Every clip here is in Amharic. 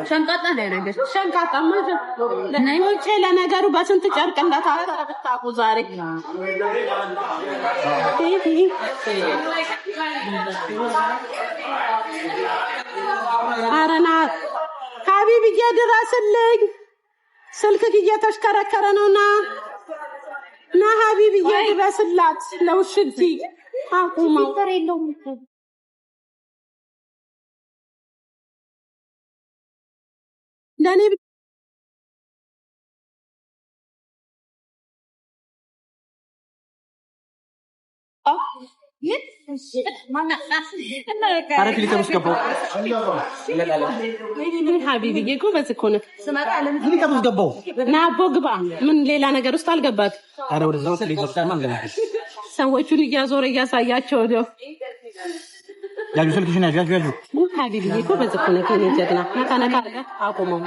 ሸንቃጣ ላይ ነገር ሸንቃጣ ማለት ለነይሞቼ ለነገሩ በስንት ጨርቅ እንዳታረብታቁ ዛሬ አረና ሀቢብዬ ድረስልኝ ስልክክ እየተሽከረከረ ነውና ና ሀቢብዬ ድረስላት ለውሽቲ አቁመው ተረየለው ለኔ عارف اللي تبغى تقبل حبيبي يجوا بس يكون اللي تبغى تقبل نابو قبا من ليلة ነገር ውስጥ አልገባት አረ ወደ ዘው ሰለይ ዘው ማን ገናሽ ሰዎቹን እያዞረ እያሳያቸው ነው ያጁ ስልክሽን ያጁ حبيبي يجوا بس يكون ከኔ ጀግና ነካነካ አቆመው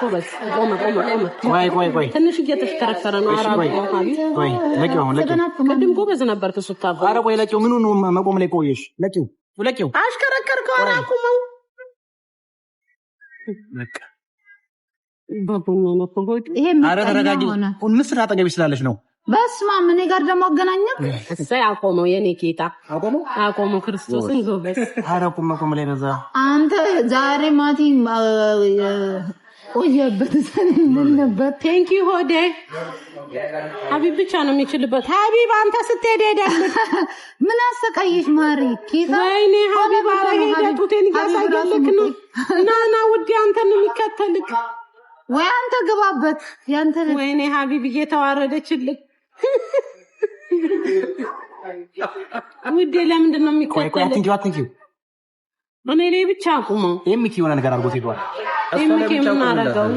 ኮበስ ቆመ ቆይ ትንሽ እየተሽከረከረ ነው አራው ሀቢብ ቆይ ለቂው አሁን ለቂው ቅድም ጎበዝ ነበር ተሱታባ አረ ቆይ ለቂው ምኑ ነው መቆም ላይ ቆየሽ ለቂው አሽከረከርከው አራቁመው በቃ ባቡና ነው ቆይ ይሄ አረ ተረጋጊ ምስር አጠገብ ስላለሽ ነው በስማ ምን ጋር ደግሞ አገናኘው እሰይ አቆመው የኔ ጌታ አቆመው ክርስቶስን ጎበዝ አረ ቆመ ላይ በዛ አንተ ዛሬ ማቲ ቆየበት ሰንል ነበር ቴንክ ዩ ሆዴ ሀቢብ ብቻ ነው የሚችልበት ሀቢብ አንተ ስትሄድ ሄዳለህ ምን አሰቃየሽ ማሪ ጌታ ወይኔ ሀቢብ አረሄደ ቱቴን ያሳየልክ ነው ና ውዴ አንተን የሚከተልክ ወይ አንተ ገባበት ያንተ ወይኔ ሀቢብ እየተዋረደችልክ ውዴ ለምንድን ነው የሚከተልክ አትንኪው እኔ ላይ ብቻ አቁመው ኤምኪ የሆነ ነገር አድርጎት ሄዷል ኤምኪ ምን አደረገው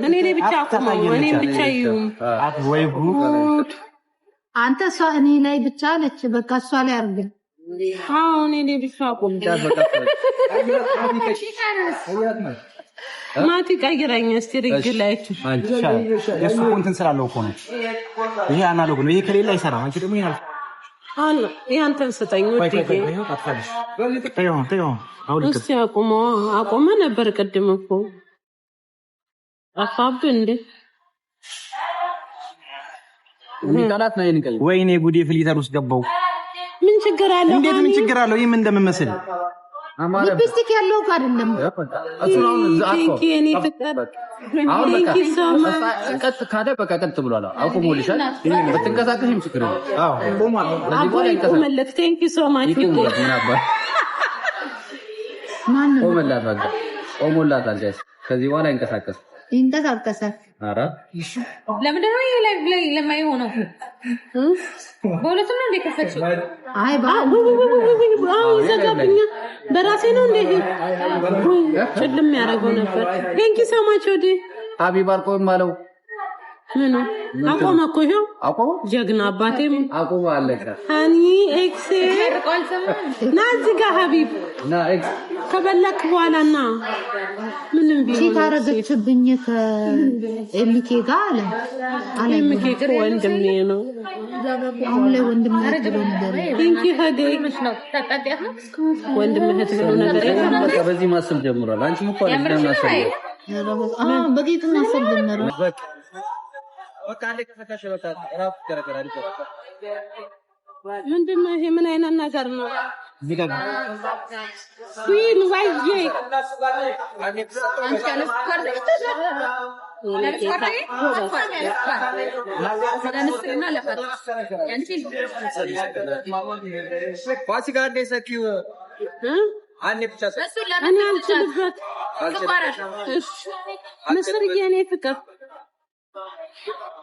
እኔ ላይ ብቻ አቁመው እኔም ብቻ ይሁን ወይ ጉድ አንተ እሷ እኔ ላይ ብቻ ነች በቃ እሷ ላይ አርግ አዎ እኔ ላይ ብቻ አቁም ማቲ ቀይረኝ እስቲ ርግላይቱ የሱ እንትን ስላለው እኮ ነው ይሄ አናሎግ ነው ይሄ ከሌላ አይሰራም አንቺ ደግሞ ይሄን አለ ያንተን ሰጠኝ ወጥቼ ተይው እስቲ አቆመ ነበር ቅድም እኮ አፋብ እንዴ ኒቃላት ነው ይንቀል ወይኔ ጉዴ ፍሊተር ውስጥ ገባው ምን ችግር አለው እንዴት ምን ችግር አለው ይሄ ምን እንደምመስል ሊፕስቲክ ያለው አይደለም እሱን ዛአቆ የኔ ፍቅር አሁን ቀጥ ካደ በቃ ቀጥ ብሏል አቆሞልሻል በትንቀሳቀሽም ችግር ነው አዎ ቆሟል ለዚህ በኋላ ይቆማል ቴንክ ዩ ሶ ማች ማን ነው ቆመላት በቃ ቆሞላታል ጋይስ ከዚህ በኋላ ይንቀሳቀሳል አራ ለምንድን ነው ይሄ ላይ ለማይሆነው በሁለቱም ነው እንደከፈችው አይ ዘጋብኛ በራሴ ነው እንዴ ጭልም ያደርገው ነበር ቴንክ ዩ ሶ ማች ወዲ ሀቢብ አልቆም ማለው ምን አቆመ እኮ ይሄው አቆመ ጀግና አባቴም አቆመ አለቀ ሃኒ ኤክስ ናዚ ጋር ሀቢብ ና ኤክስ ከበላክ በኋላና ምንም ቢሆን ሲታረገችብኝ ከኤምኬ ጋር አለ ኤምኬ ጋር ወንድሜ ነው አሁን ላይ ወንድሜ ነው ነገር ቴንክ ዩ ሀዲ ወንድሜ ነው ነገር በቃ በዚህ ማሰብ ጀምሯል አንቺም እኮ አለ በጌት ማሰብ ጀምሯል በቃ ለክ ፈታሽ በቃ ራፍ ተረጋጋ ምንድነው ይሄ ምን አይነት ነገር ነው ዚጋጋ ዊን ዋይዬ ፋሲካ እንደሰኪው አንዴ ብቻ እኔ አልችልበት ምስር የኔ ፍቅር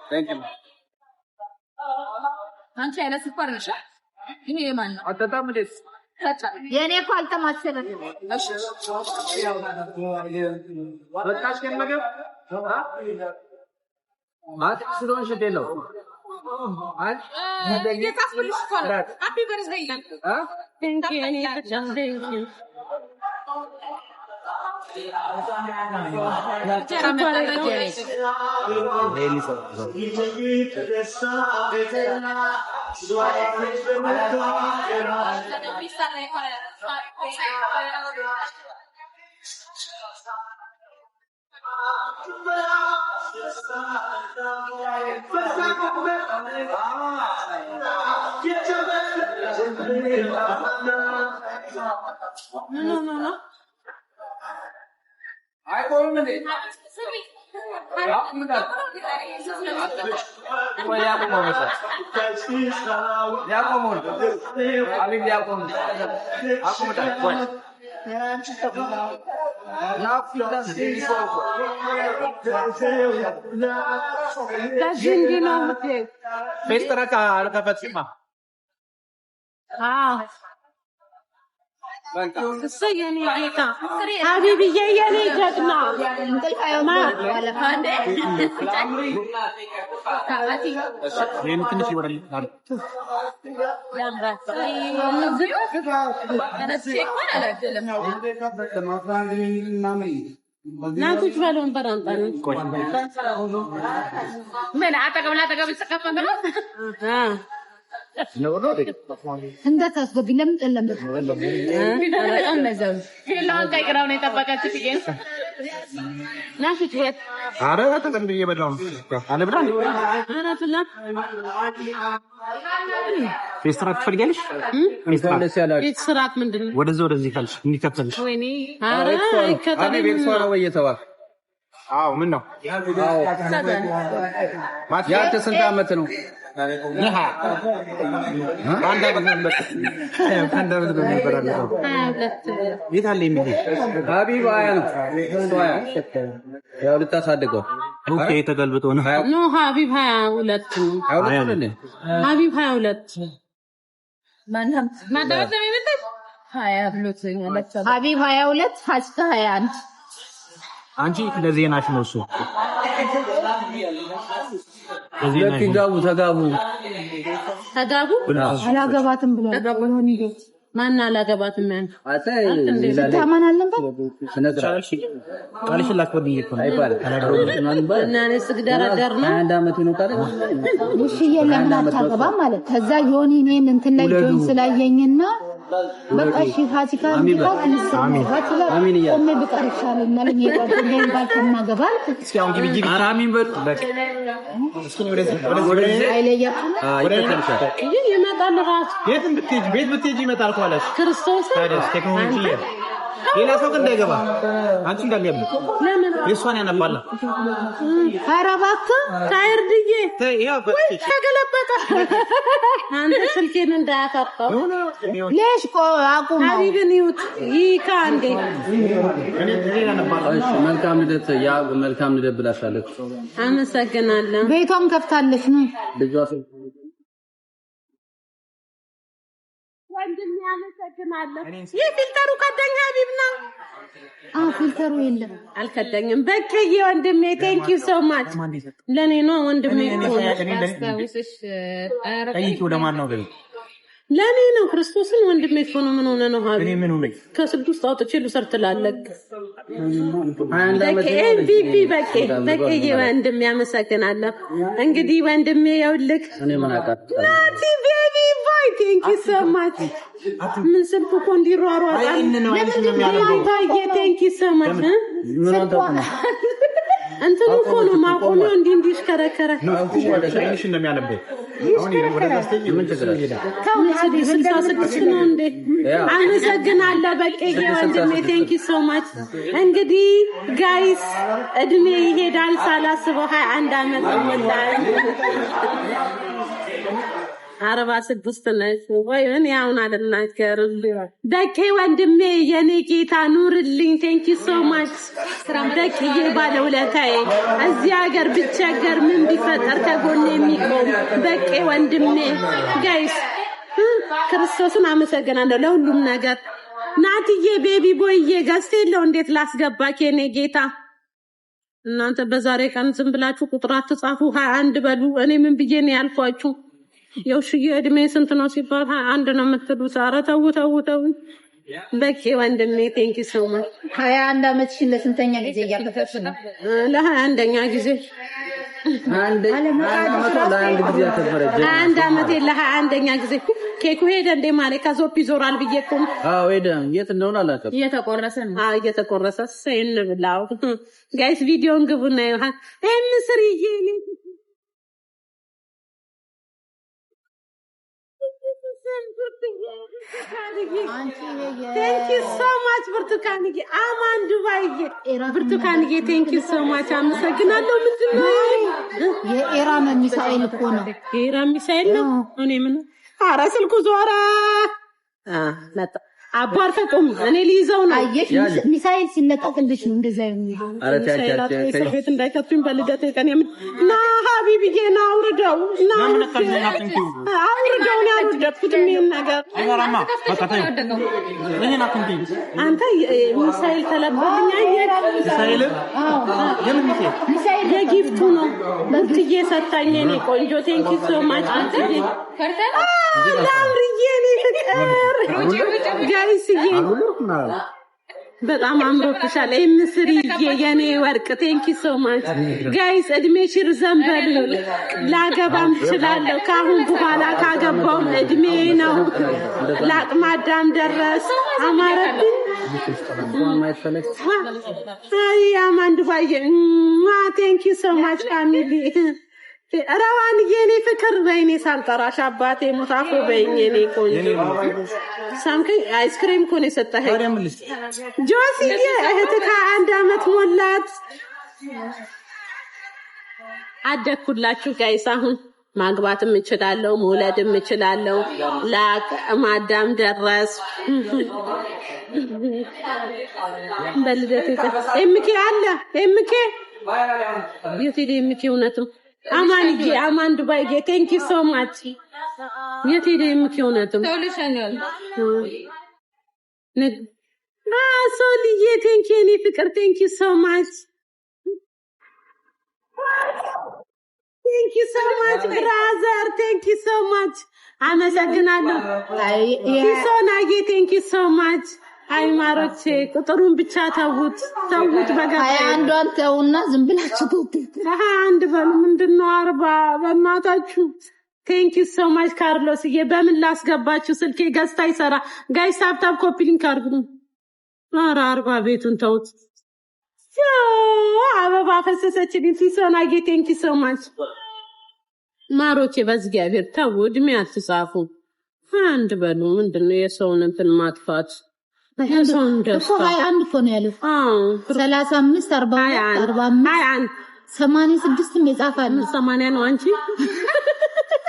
Thank you. አንቺ አይነ ስኳር ነሽ ግን የማን ነው አጣጣም ደስ የኔ እኮ አልተማሰለም እሺ ወጣሽ ከመገብ ስለሆንሽ ደለው የታስብልሽ እኮ ነው ሃፒ በርዝዴይ ቴንክ ዩ እኔ No. I call him. حبيبي يا لي جدنا ناكل بالون برانطان من عتق ولا تقبل سقف እንደ ታስገቢ ለምን ጠለምበት ፊላን ከግራው ነው ተባካች ትገኝ ናፍት ወጥ አረ ተቀንደ እየበላው አለ ብላ አረ ፍላ ፌስትራት ትፈልጊያለሽ ፌስትራት ምንድነው ወደዚህ ካልሽ እንዲከተልሽ ወይኔ አረ ይከተል አቤ ቤት ሰው ነው ወየተዋል አው ምን ነው አው ያንተ ስንት አመት ነው ይሃ አንድ አመት ነው ይበራል ይታል የሚል ሀቢብ አያን ሶያ ያው ልታሳድገው ኦኬ ተገልብጦ ነው ኖ ሀቢብ 22 ነው ሀቢብ 22 ማንንም ማዳወት ነው የሚመጣው 22 ሀቢብ 22 ፋሲካ 21 አንቺ ለዜናሽ ነው እሱ ለዜናሽ ተጋቡ አላገባትም ብሏል ማን አላገባትም ያን ታማናለን ቃልሽ ላክወድ ይቆም አይባል እና ነስግደረደር ነው አንድ አመት ነው ታዲያ ሙሽዬ ለምን አታገባም ማለት ከዛ ዮኒ እኔን እንትን ላይ ጆይን ስላየኝና በቃ እሺ ፋሲካ አሚን ቆሜ ብቀር ይሻለኛል እኔ ጓደኛዬን ባልተናገባል እስኪ አሁን ግቢ አራሚን በል በቃ እስኪ ወደዚህ አይለያችሁም ይሄ ይመጣል ራስ ቤት ብትሄጂ ይመጣል ኳላሽ ክርስቶስ ታዲያስ ቴክኖሎጂ ሌላ ሰው እንዳይገባ አንቺ እንዳልያብ ለምን የሷን ያነባላ ኧረ እባክህ ታይርድዬ ይሄው ተገለበጠ አንተ ስልኬን እንዳያፈርጠው ለሽ አቁም ሀቢብን ይውት ይካ እንዴ እኔ ያነባላ እሺ መልካም ልደት ብላሻለች አመሰግናለሁ ቤቷን ከፍታለች ነው ልጇ ወንድም ያመሰግናለሁ የፊልተሩ ከደኛ ሀቢብ ነው ፊልተሩ የለም አልከደኝም በከየ ወንድሜ ቴንክ ዩ ሶ ማች ለኔ ነው ወንድሜ ጠይቂው ለማን ነው ገኝ ለኔ ነው ክርስቶስን ወንድሜ እኮ ነው ምን ሆነ ነው ሀቢብ እኔ ምን ሆነኝ ከስልክ ውስጥ አውጥቼ ልሰርት ላለክ MVP በከየ ወንድሜ ያመሰግናለሁ እንግዲህ ወንድሜ ያውልክ እኔ ምን አቃት ናቲ ቤቢ ቦይ ቴንክ ዩ ሶ ማች ምን ስልኩ እኮ እንዲሯሯጣል ቴንክ ዩ ሶ ማች ምን አንተ እንትን እኮ ነው ማቆሚያው እንዲሽከረከረ ትንሽ እንደሚያለበው አሁን ወደ ዛስቴጅ ምን ተገራለ ስልሳ ነው እንዴ አመሰግናለሁ በቀዬ ወንድሜ ቴንክ ዩ ሶ ማች እንግዲህ ጋይስ እድሜ ይሄዳል ሳላስበው 21 አመት ሞላኝ 46 ነው ወይ እኔ አሁን አልናገርም ደቄ ወንድሜ የኔ ጌታ ኑርልኝ ቴንክ ዩ ሶ ማች ደቄ ባለውለታዬ እዚህ ሀገር ብቸገር ምን ቢፈጠር ከጎኔ የሚቆም ደቄ ወንድሜ ጋይስ ክርስቶስን አመሰግናለሁ ለሁሉም ነገር ናትዬ ቤቢ ቦይዬ ገዝቴለው እንዴት ላስገባክ የኔ ጌታ እናንተ በዛሬ ቀን ዝም ብላችሁ ቁጥር አትጻፉ 21 በሉ እኔ ምን ብዬ ነው ያልኳችሁ የውሽዬ እድሜ ስንት ነው ሲባል 21 ነው የምትሉት ኧረ ተው በቂ ወንድሜ ቴንክ ዩ ሶ ማች 21 ዓመትሽን ለስንተኛ ጊዜ እያከበርሽ ነው? ለ21ኛ ጊዜ አንድ ጊዜ አከበረች። 21 ዓመቴ ለ21ኛ ጊዜ ኬኩ ሄደ እንደ ማለት ከዞፕ ይዞራል ብዬ እኮ አዎ ሄደ። የት እንደሆነ አላውቅም። እየተቆረሰ ነው። አዎ እየተቆረሰ ሰይን ብላው ጋይስ ቪዲዮን ግቡና ይሁን ምስርዬ Thank you so much ብርቱካንዬ አማን ዱባይዬ ብርቱካንዬ thank you so much አመሰግናለሁ። ምንድነው የኢራን ሚሳኤል እኮ ነው። የኢራን ሚሳኤል ነው። እኔ ምን ኧረ ስልኩ ዞራ መጣ አባርፈ ቆም እኔ ልይዘው ነው። አየሽ ሚሳኤል ሲለቀቅልሽ ነው እንደዛ የሚሆነው። ኧረ ታያቻችሁ ቤት እንዳይከቱኝ በልደቴ ቀን ና ሀቢብዬ ና አውርደው ና አውርደው ነው ያወደድኩት ምን ነገር አይራማ በቃታው እኔና ኩንዲ አንተ ሚሳኤል ተለበልኛ ሚሳኤል ሚሳኤል የጊፍቱ ነው ለትዬ ሰጣኝ እኔ ቆንጆ ቴንክ ዩ ሶ ማች አንተ ከርተና ላምርዬ እኔ ፍቅር ጋይስዬ በጣም አምሮብሻል። ምስርዬ የኔ ወርቅ ቴንክ ዩ ሶ ማች ጋይስ እድሜሽ ይርዘም በሉ። ላገባም እችላለሁ ካሁን በኋላ ካገባውም እድሜ ነው። ለአቅመ አዳም ደረስ አማረብኝ። አይ አማን ዱባዬ ቴንክ ዩ ሶ ማች ፋሚሊ ረዋን የኔ ፍቅር በይኔ ሳልጠራሽ አባቴ ሙታፎ በይኝ የኔ ቆንጆ ሳምከኝ አይስክሪም ኮኔ ሰጣኸኝ ጆሲዬ እህትካ 1 ዓመት ሞላት። አደኩላችሁ ጋይስ አሁን ማግባትም እችላለሁ መውለድም እችላለሁ። ለማዳም ደረስ በልደቴ ኤምኬ አለ ኤምኬ የቴዲ ኤምኬ እውነትም አማንዬ አማን ዱባይዬ ቴንክ ዩ ሶ ማች የቴዲ ኤምኬ እውነትም ሶሉሽናል ሶልዬ ቴንክ ዩ እኔ ፍቅር ቴንክ ዩ ሶ ማች ቴንክ ዩ ሶ ማች ብራዘር ቴንክ ዩ ሶ ማች አመሰግናለሁ። ሶናዬ ቴንክ ዩ ሶ ማች አይ ማሮቼ ቁጥሩን ብቻ ተውት በጋታ አንዷን ተውና ዝም ብላችሁ ተውት። አንድ በሉ ምንድነው 40 በእናታችሁ ቴንክ ዩ ሶ ማች ካርሎስዬ በምን ላስገባችሁ ስልኬ ገዝታ ይሰራ ጋይስ ታፕታፕ ኮፒ ሊንክ አድርጉ። ኧረ 40 ቤቱን ተውት። አበባ ፈሰሰችልኝ ሶናዬ ቴንክ ዩ ሶ ማች ማሮቼ በእግዚአብሔር ተው እድሜ አትጻፉ። አንድ በሉ ምንድነው የሰውን እንትን ማጥፋት የሰውን ደስታ 21 እኮ ነው ያለው። 35 44 45 86 የጻፋል 80 ነው አንቺ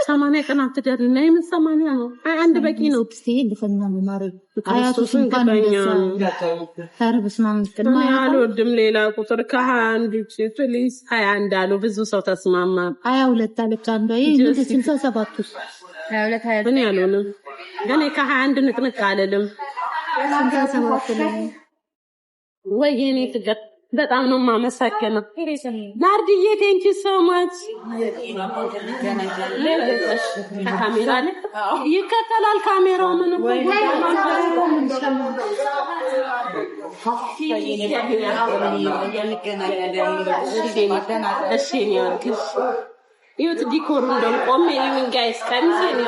80 ቀን አትደሪ ነይ ምን 80 ነው 21 በቂ ነው። እስቲ እንደፈና ማረግ አያቶች እንኳን ታርብስ ማምጥ ነው አልወድም ሌላ ቁጥር ከ21 ውጪ ፕሊዝ 21 አሉ ብዙ ሰው ተስማማ 22 አለች አንዷ ይሄ 67 22 ምን ያሉን ግን ከ21 ንቅንቅ አለልም ወይኔ ፍቅር በጣም ነው ማመሰከነው። ናርዲዬ ቴንክ ዩ ሶ ማች ካሜራ ላይ ይከተላል ካሜራው ምን እሺ ይሁት ዲኮር እንደም ቆሜ ምን ጋይስ ከሚሴ ነው